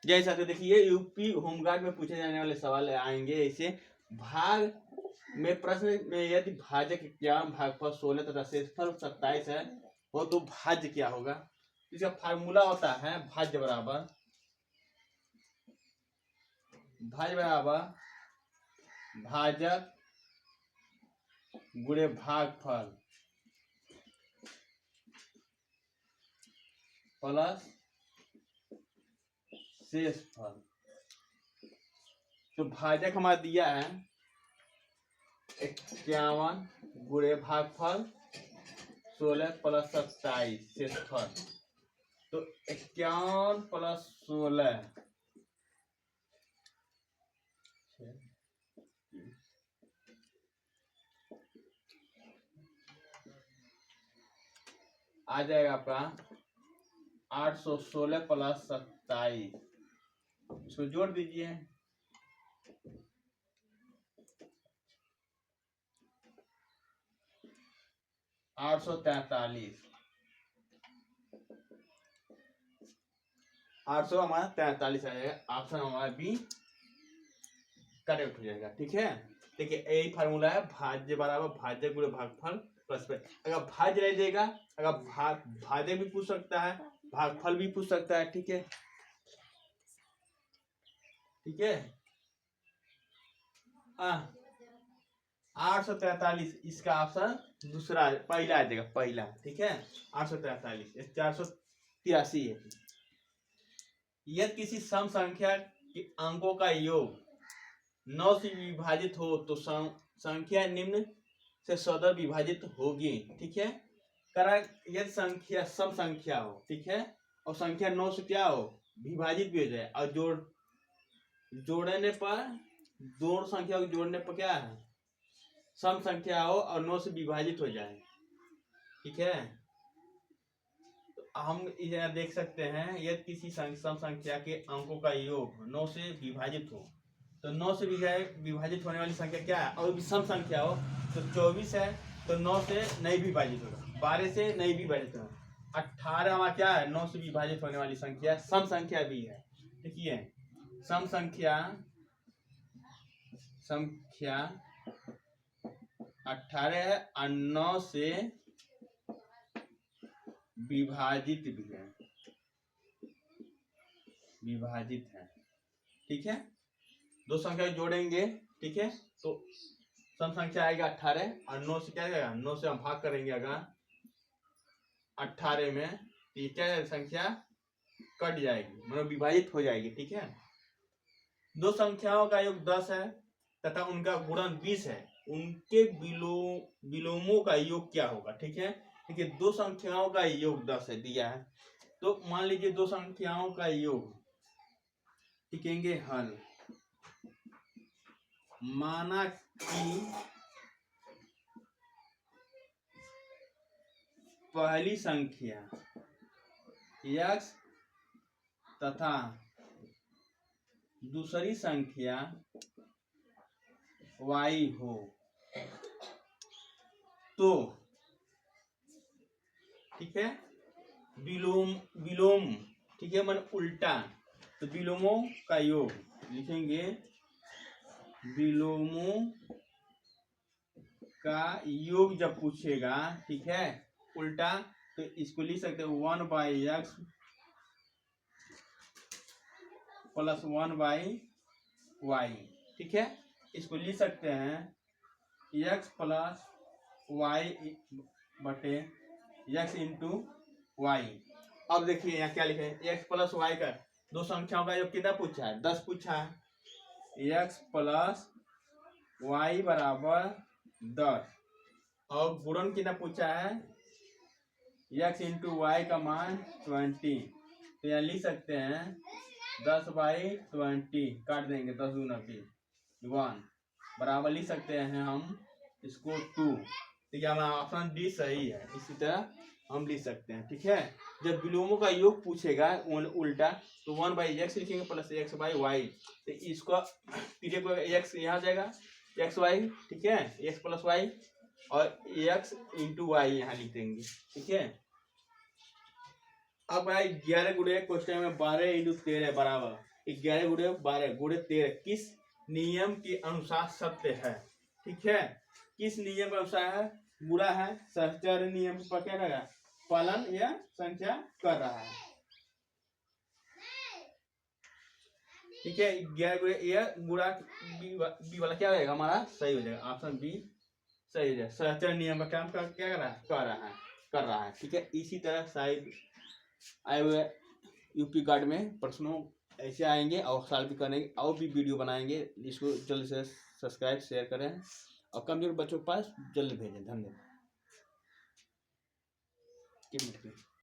जैसा तो देखिए यूपी होमगार्ड में पूछे जाने वाले सवाल आएंगे ऐसे। भाग में प्रश्न में यदि भाजक 51 भागफल 16 तथा शेषफल 27 है वो तो भाज्य क्या होगा। इसका फार्मूला होता है भाज्य बराबर भाजक गुणे भागफल प्लस शेषफल। तो भाजक हमारा दिया है 51 गुणे भागफल 16 प्लस 27 शेषफल। तो 51 प्लस 16 आ जाएगा आपका 816 प्लस 27, इसको जोड़ दीजिए 843, 800 हमारा 43 आ जाएगा। ऑप्शन हमारा बी करेक्ट हो जाएगा। ठीक है, देखिए यही फार्मूला है भाज्य बराबर भाज्य गुणे भागफल प्लस। अगर भाज्य नहीं देगा, अगर भाज्य भी पूछ सकता है, भागफल भी पूछ सकता है। ठीक है, ठीक है। 843 इसका ऑप्शन दूसरा पहला आ जाएगा, पहला। ठीक है, 843 483 है। यदि किसी सम संख्या के अंकों का योग 9 से विभाजित हो तो संख्या निम्न से सदर विभाजित होगी। ठीक है, यदि संख्या सम संख्या हो, ठीक है, और संख्या 9 से क्या हो विभाजित भी हो जाए, और जोड़ने पर दोनों संख्या को जोड़ने पर क्या है सम संख्या हो और 9 से विभाजित हो जाए। ठीक है, तो हम इसे देख सकते हैं यदि किसी सम संख्या के अंकों का योग 9 से विभाजित हो तो 9 से विभाजित होने वाली संख्या क्या है, और सम संख्या हो तो 24 है तो 9 से नहीं विभाजित होगा, 12 से नहीं विभाजित होगा, 18 में क्या है 9 से विभाजित होने वाली संख्या सम संख्या भी है। देखिए सम संख्या 18 है और 9 से विभाजित भी है, विभाजित है। ठीक है, दो संख्या जोड़ेंगे, ठीक है, तो सम संख्या आएगा 18 और 9 से क्या जाएगा 9 से हम भाग करेंगे अगर 18 में तो ये क्या संख्या कट जाएगी, मतलब विभाजित हो जाएगी। ठीक है, दो संख्याओं का योग 10 है तथा उनका गुणन 20 है, उनके विलोमों का योग क्या होगा। ठीक है, देखिए दो संख्याओं का योग 10 है दिया है, तो मान लीजिए दो संख्याओं का योग लिखेंगे हल। माना कि पहली संख्या x तथा दूसरी संख्या y हो तो ठीक है विलोम ठीक है मन उल्टा, तो विलोमों का योग लिखेंगे, विलोमों का योग जब पूछेगा, ठीक है, उल्टा, तो इसको लिख सकते हैं 1/x प्लस 1/y। ठीक है, इसको लिख सकते हैं x प्लस y बटे x इंटू y। अब देखिए यहाँ क्या लिखे हैं x प्लस y का दो संख्याओं का योग कितना पूछा है 10 पूछा है, x प्लस y बराबर 10 और गुणन कितना पूछा है x इंटू वाई का मान 20। तो यहाँ लिख सकते हैं 10/20 काट देंगे 10 दूना 1 बराबर लिख सकते हैं हम इसको 2। ठीक है, हमारा ऑप्शन डी सही है, इसी तरह हम लिख सकते हैं। ठीक है, जब विलोमों का योग पूछेगा उल्टा तो 1/x लिखेंगे प्लस x/y, तो इसको x यहाँ जाएगा xy, ठीक है, x प्लस वाई और x इंटू वाई यहाँ लिख देंगे। ठीक है, अब है 11 गुणे क्वेश्चन में 12 इंटू 13 बराबर 11 गुणे 12 गुणे 13 किस नियम के अनुसार सत्य है? ठीक है, किस नियम के अनुसार है? बुरा है, सहचर्य नियम पर क्या करेगा? पालन या संख्या कर रहा है। ठीक है, 11 गुणे ए गुणा बी वाला क्या हो जाएगा हमारा? सही हो जाएगा, ऑप्शन बी सही हो जाएगा। सहचर्य नियम का काम क्या कर रहा है। ठीक है, इसी तरह शायद आए हुए यूपी गार्ड में प्रश्नों ऐसे आएंगे और सॉल्व भी करेंगे और भी वीडियो बनाएंगे। इसको जल्द से सब्सक्राइब शेयर करें और कमजोर बच्चों के पास जल्द भेजें। धन्यवाद।